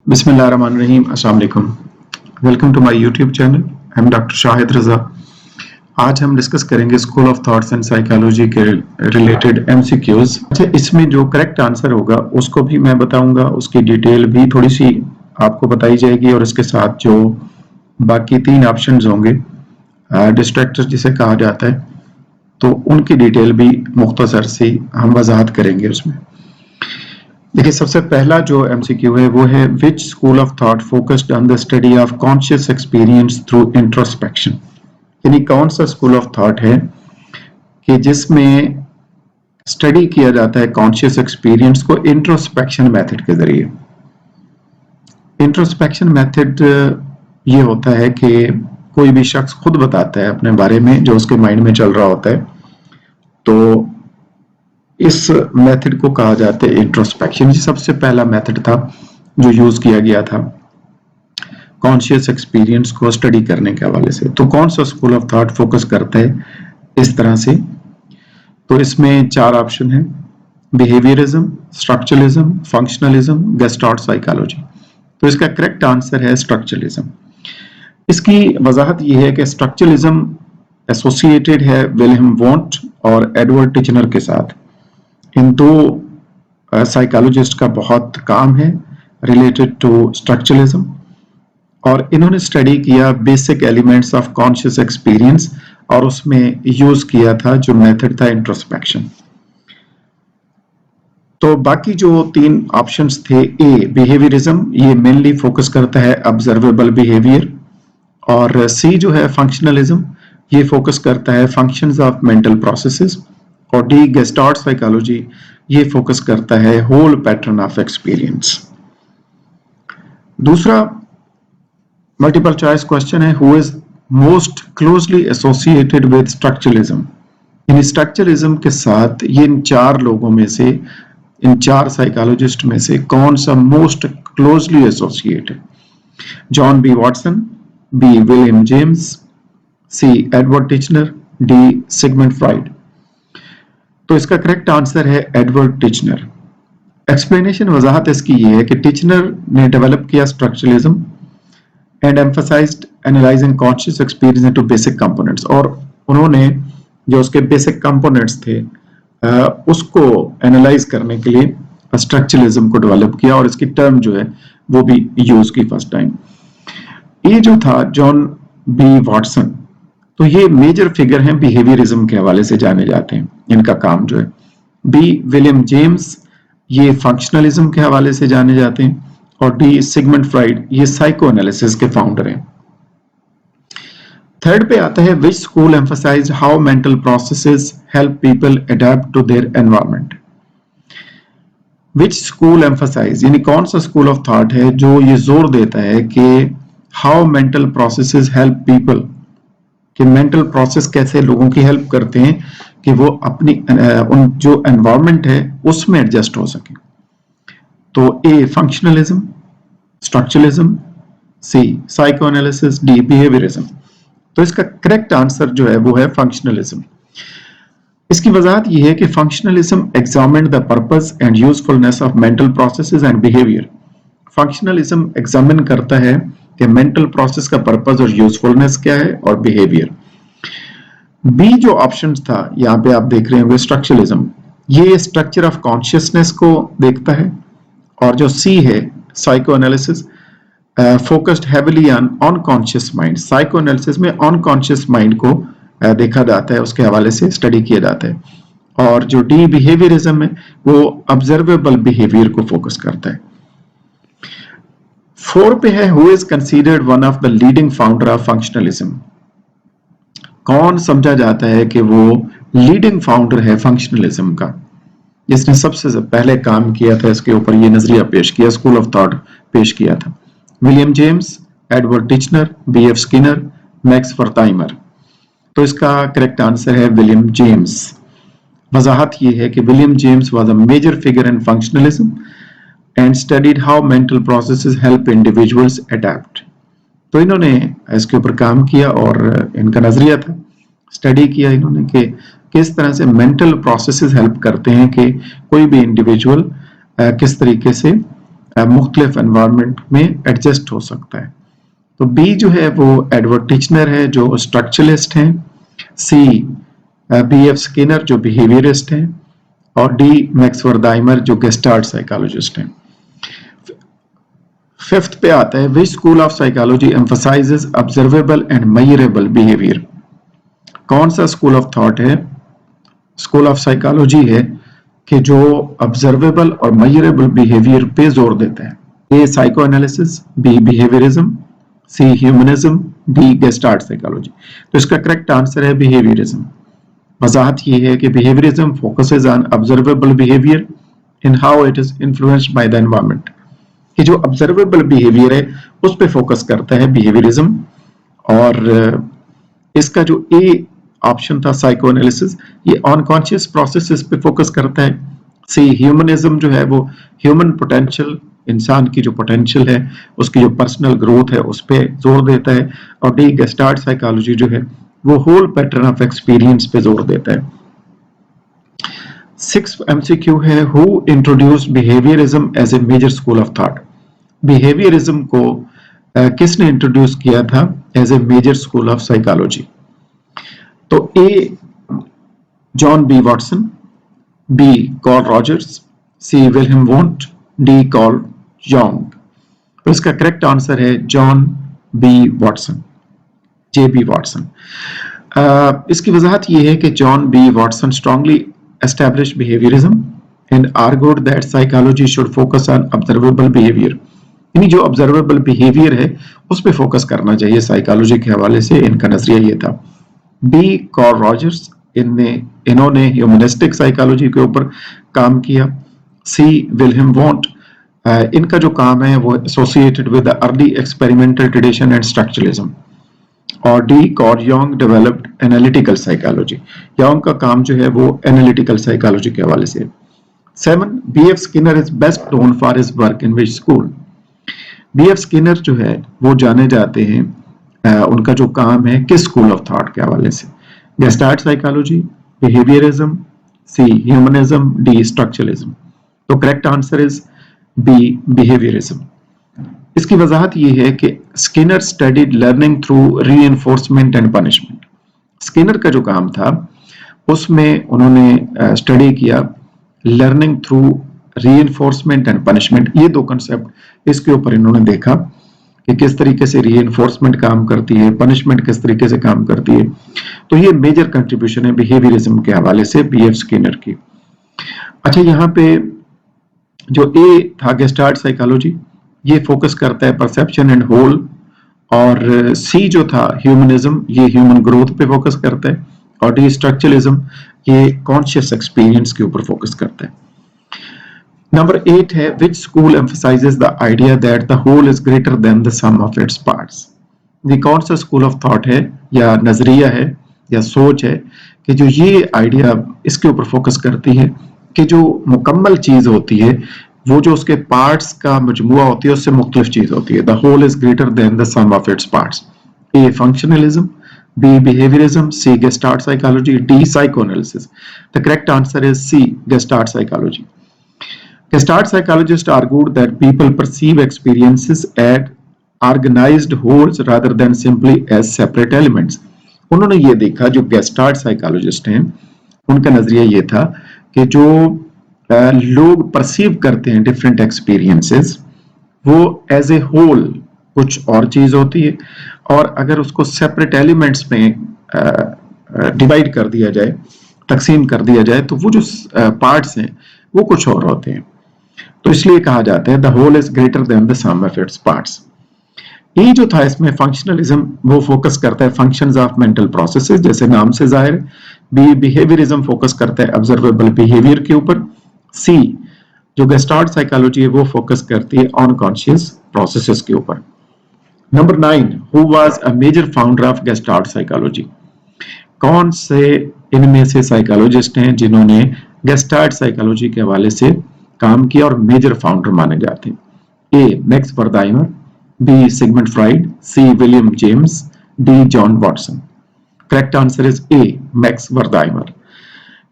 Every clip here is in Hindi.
बिस्मिल्लाहिर्रहमानिर्रहीम। अस्सलाम वालेकुम। Welcome to my YouTube channel. I am doctor Shahid Raza. आज हम डिस्कस करेंगे school of thoughts and psychology के रिलेटेड एमसीक्यूज। अच्छा, इसमें जो करेक्ट आंसर होगा उसको भी मैं बताऊंगा, उसकी डिटेल भी थोड़ी सी आपको बताई जाएगी और इसके साथ जो बाकी 3 ऑप्शंस होंगे, डिस्ट्रैक्टर जिसे कहा जाता है, तो उनकी डिटेल भी मुख्तसर सी हम वजाहत करेंगे उसमें। देखिए, सबसे पहला जो एमसीक्यू है वो है which school of thought focused on the study of conscious experience through introspection. यानी कौन सा स्कूल ऑफ थॉट है कि जिसमें स्टडी किया जाता है कॉन्शियस एक्सपीरियंस को इंट्रोस्पेक्शन मेथड के जरिए। इंट्रोस्पेक्शन मेथड ये होता है कि कोई भी शख्स खुद बताता है अपने बारे में जो उसके माइंड में चल रहा होता है, तो इस मेथड को कहा जाता है इंट्रोस्पेक्शन। ये सबसे पहला मेथड था जो यूज किया गया था कॉन्शियस एक्सपीरियंस को स्टडी करने के हवाले से। तो कौन सा स्कूल ऑफ थॉट फोकस करता है इस तरह से? तो इसमें 4 ऑप्शन हैं: behaviourism, structuralism, functionalism, gestalt psychology. तो इसका करेक्ट आंसर है स्ट्रक्चरलिज्म। इसकी वजाहत यह है कि स्ट्रक्चरलिज्म एसोसिएटेड है विलियम वोंट और एडवर्ड टिचनर के साथ। इन दो साइकोलॉजिस्ट का बहुत काम है रिलेटेड टू स्ट्रक्चरलिज्म, और इन्होंने स्टडी किया basic elements of conscious experience और उसमें यूज किया था जो मेथड था इंट्रोस्पेक्शन। तो बाकी जो 3 ऑप्शंस थे, ए बिहेवियरिज्म, ये मेनली फोकस करता है ऑब्जर्वेबल बिहेवियर, और सी जो है फंक्शनलिज्म, ये फोकस करता है फंक्शंस ऑफ मेंटल प्रोसेसेस, और डी गेस्टाल्ट साइकोलॉजी, ये फोकस करता है होल पैटर्न ऑफ एक्सपीरियंस। दूसरा मल्टीपल चॉइस क्वेश्चन है who is most closely associated with structuralism. In structuralism के साथ ये इन 4 लोगों में से, इन 4 साइकोलॉजिस्ट में से कौन सा most closely associated? John B Watson, B William James, C Edward Titchener, D Sigmund Freud. तो इसका करेक्ट आंसर है एडवर्ड टिचनर। एक्सप्लेनेशन, वजाहत इसकी ये है कि टिचनर ने डेवलप किया structuralism and emphasised analysing conscious experience into basic components, और उन्होंने जो उसके बेसिक कंपोनेंट्स थे उसको एनालाइज करने के लिए स्ट्रक्चरलिज्म को डेवलप किया, और इसकी टर्म जो है वो भी यूज की फर्स्ट टाइम। ये जो था जॉन बी वॉटसन, तो ये मेजर फिगर हैं बिहेवियरिज्म के हवाले से जाने जाते हैं, इनका काम जो है। बी विलियम जेम्स, ये फंक्शनलिज्म के हवाले से जाने जाते हैं, और डी सिगमंड फ्राइड, ये साइको एनालिसिस के फाउंडर हैं। थर्ड पे आता है which school emphasised how mental processes help people adapt to their environment. Which school emphasise, यानी कौन सा स्कूल ऑफ थॉट है जो ये जोर देता है कि how mental processes help people, कि मेंटल प्रोसेस कैसे लोगों की हेल्प करते हैं कि वो अपनी उन जो एनवायरनमेंट है उसमें एडजस्ट हो सके। तो ए फंक्शनलिज्म, स्ट्रक्चरलिज्म, सी साइको एनालिसिस, डी बिहेवियरिज्म। तो इसका करेक्ट आंसर जो है वो है फंक्शनलिज्म। इसकी वजाहत यह है कि functionalism examined the purpose and usefulness of mental processes and behaviour. Functionalism examine करता है कि मेंटल प्रोसेस का पर्पस और यूजफुलनेस क्या है और बिहेवियर। बी जो ऑप्शन था यहाँ पे आप देख रहे होंगे स्ट्रक्चरलिज्म, ये स्ट्रक्चर ऑफ कॉन्शियसनेस को देखता है, और जो सी है psycho analysis focused heavily on unconscious mind. Psycho analysis में अनकॉन्शियस माइंड को देखा जाता है, उसके हवाले से स्टडी किया जाता है, और जो डी बिहेवियरिज्म है वो ऑब्जर्वेबल बिहेवियर को फोकस करता है। 4 पे है who is considered one of the leading founder of functionalism. कौन समझा जाता है कि वो लीडिंग फाउंडर है फंक्शनलिज्म का, जिसने सबसे पहले काम किया था इसके ऊपर, ये नजरिया पेश किया, स्कूल ऑफ थॉट पेश किया था? William James, Edward Titchener, B F Skinner, Max Wertheimer. तो इसका करेक्ट आंसर है विलियम जेम्स। वजाहत ये है कि William James was a major figure in functionalism and studied how mental processes help individuals adapt। तो इन्होंने इसके ऊपर काम किया और इनका नजरिया था, स्टडी किया इन्होंने कि किस तरह से मेंटल प्रोसेसेस हेल्प करते हैं कि कोई भी इंडिविजुअल किस तरीके से मुख्तलिफ एनवायरनमेंट में एडजस्ट हो सकता है। तो बी जो है वो एडवर्ड टिचनर है जो स्ट्रक्चरलिस्ट हैं, सी बी एफ स्किनर जो बिहेवियरिस्ट हैं, और डी मैक्स वर्दाइमर जो गेस्टाल्ट साइकोलॉजिस्ट हैं। फिफ्थ पे आता है which school of psychology emphasises observable and measurable behaviour. कौन सा स्कूल ऑफ थॉट है, स्कूल ऑफ साइकोलॉजी है कि जो ऑब्जर्वेबल और मेजरेबल बिहेवियर पे जोर देता है? ए psycho analysis, B behaviourism, C humanism, D gestalt psychology. तो इसका करेक्ट आंसर है बिहेवियरिज्म। वजाहत ये है कि behaviourism focuses on observable behaviour in how it is influenced by the environment, कि जो ऑब्जर्वेबल बिहेवियर है उस पे फोकस करता है बिहेवियरिज्म। और इसका जो ए ऑप्शन था साइको एनालिसिस, ये अनकॉन्शियस प्रोसेसेस पे फोकस करता है। सी ह्यूमनिज्म जो है वो ह्यूमन पोटेंशियल, इंसान की जो पोटेंशियल है उसकी जो पर्सनल ग्रोथ है उस पे जोर देता है। और डी गेस्टाल्ट साइकोलॉजी जो है वो होल पैटर्न ऑफ एक्सपीरियंस पे जोर देता है। सिक्स एमसीक्यू है who introduced behaviourism as a major school of thought. Behaviourism को किसने इंट्रोड्यूस किया था as a major school of psychology? तो A John B Watson, B Carl Rogers, C Wilhelm Wundt, D Carl Jung. तो इसका करेक्ट आंसर है John B Watson, J B Watson. इसकी वजाहत यह है कि John B Watson strongly established behaviorism and argued that psychology should focus on observable behavior। यानी जो observable behavior है उस पे फोकस करना चाहिए साइकोलॉजी के हवाले से, इनका नजरिया ये था। बी कार्ल रॉजर्स, इन्होंने ह्यूमनिस्टिक साइकोलॉजी के ऊपर काम किया। सी विल्हेम वोंट, इनका जो काम है वो associated with the early experimental tradition and structuralism. और D Carl Jung developed analytical psychology, Jung का काम जो है वो एनालिटिकल साइकोलॉजी के हवाले से। 7 B F Skinner is best known for his work in which school. B F Skinner जो है वो जाने जाते हैं उनका जो काम है किस स्कूल ऑफ थॉट के हवाले से? Gestalt psychology, behaviourism, C humanism, D structuralism. तो correct answer is B behaviourism. इसकी वजाहत यह है कि Skinner studied learning through reinforcement and punishment. Skinner का जो काम था उसमें उन्होंने स्टडी किया learning through reinforcement and punishment. ये दो कंसेप्ट इसके ऊपर इन्होंने देखा कि किस तरीके से रीइंफोर्समेंट काम करती है, पनिशमेंट किस तरीके से काम करती है। तो ये मेजर कंट्रीब्यूशन है बिहेवियरिज्म के हवाले से बी एफ स्किनर की। अच्छा, यहाँ पे जो ए था गेस्टाल्ट साइकोलॉजी, ये फोकस करता है परसेप्शन एंड होल। और सी जो था ह्यूमनिज्म, ये ह्यूमन ग्रोथ पे फोकस करता है। और डी स्ट्रक्चरलिज्म, ये कॉन्शियस एक्सपीरियंस के ऊपर फोकस करता है। नंबर 8 है which school emphasises the idea that the whole is greater than the sum of its parts. ये कौन सा स्कूल ऑफ थॉट है या नजरिया है या सोच है कि जो ये आइडिया इसके ऊपर फोकस करती है कि जो मुकम्मल चीज होती है वो जो उसके पार्ट्स का मजमुआ होती है उससे मुख्तलिफ चीज होती है। The whole is greater than the sum of its parts. A functionalism, B behaviourism, C Gestalt psychology, D psychoanalysis. The correct answer is C Gestalt psychology. Gestalt psychologists argued that people perceive experiences as organized wholes rather than simply as separate elements। उन्होंने ये देखा, जो गेस्टाल्ट साइकोलॉजिस्ट हैं उनका नजरिया ये था कि जो लोग परसीव करते हैं डिफरेंट एक्सपीरियंसेस वो एज ए होल कुछ और चीज होती है, और अगर उसको सेपरेट एलिमेंट्स में डिवाइड कर दिया जाए, तकसीम कर दिया जाए, तो वो जो पार्ट्स हैं वो कुछ और होते हैं। तो इसलिए कहा जाता है the whole is greater than the sum of its parts. ये जो था इसमें फंक्शनलिज्म, वो फोकस करता है फंक्शंस ऑफ मेंटल प्रोसेसेस, जैसे नाम से जाहिर। बी बिहेवियरिज्म फोकस करता है ऑब्जर्वेबल बिहेवियर के ऊपर। सी जो गेस्टाल्ट साइकोलॉजी है वो फोकस करती है अनकॉन्शियस प्रोसेसेस के ऊपर। Number 9 who was a major founder of Gestalt psychology. कौन से इनमें से साइकोलॉजिस्ट हैं जिन्होंने गेस्टाल्ट साइकोलॉजी के हवाले से काम किया और मेजर फाउंडर माने जाते हैं? A Max Wertheimer, B Sigmund Freud, C William James, D John Watson. Correct answer is A Max Wertheimer.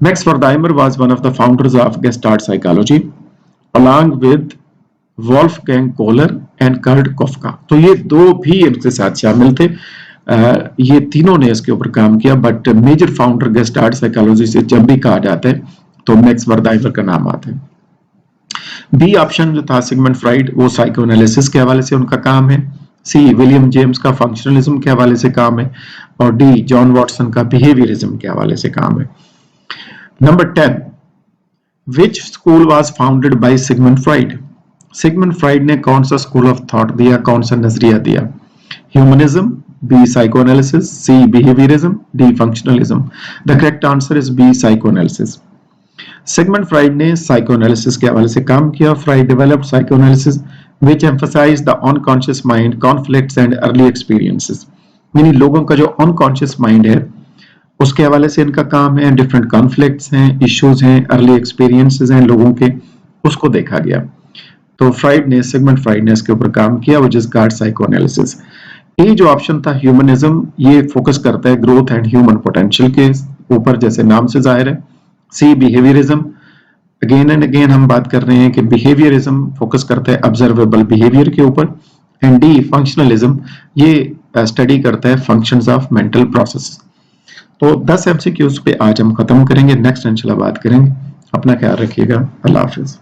Max Wertheimer was one of the founders of Gestalt psychology. Along with Wolfgang Kohler and Kurt Koffka. तो ये दो भी इनके साथ शामिल थे। ये तीनों ने इसके ऊपर काम किया, but major founder gestalt psychology से जब भी कहा जाता है तो मैक्स वर्दाइवर का नाम आता है। बी ऑप्शन जो था सिगमंड फ्राइड, वो साइकोएनालिसिस के हवाले से उनका काम है। सी विलियम जेम्स का फंक्शनलिज्म के हवाले से काम है। और डी जॉन वॉटसन का बिहेवियरिज्म के हवाले से काम है। Number 10, which school was founded by Sigmund Freud? Sigmund Freud ने कौन सा स्कूल ऑफ थॉट दिया, कौन सा नजरिया दिया? Humanism, B psychoanalysis, C behaviourism, D functionalism. The correct answer is B psychoanalysis. Sigmund Freud ने साइकोएनालिसिस के हवाले से काम किया। Freud developed psychoanalysis which emphasise the unconscious mind, conflicts and early experiences. यानी लोगों का जो अनकॉन्शियस माइंड है उसके हवाले से इनका काम है। डिफरेंट कॉन्फ्लिक्ट्स हैं, इश्यूज हैं, अर्ली एक्सपीरियंसेस हैं लोगों के, उसको देखा गया। तो फ्राइड ने, सिगमंड फ्राइड ने इसके ऊपर काम किया, व्हिच इज कॉल्ड साइकोएनालिसिस। ये जो ऑप्शन था ह्यूमनिज्म, ये फोकस करता है ग्रोथ एंड ह्यूमन पोटेंशियल के ऊपर, जैसे नाम से जाहिर है। सी बिहेवियरिज्म, अगेन एंड अगेन हम बात कर रहे हैं कि बिहेवियरिज्म फोकस करता है ऑब्जर्वेबल बिहेवियर के ऊपर। एंड डी फंक्शनलिज्म, ये स्टडी करता है फंक्शंस ऑफ मेंटल प्रोसेस। तो 10 एमसीक्यूज पे आज हम खत्म करेंगे, नेक्स्ट इंशाल्लाह बात करेंगे। अपना ख्याल रखिएगा, अल्लाह हाफिज।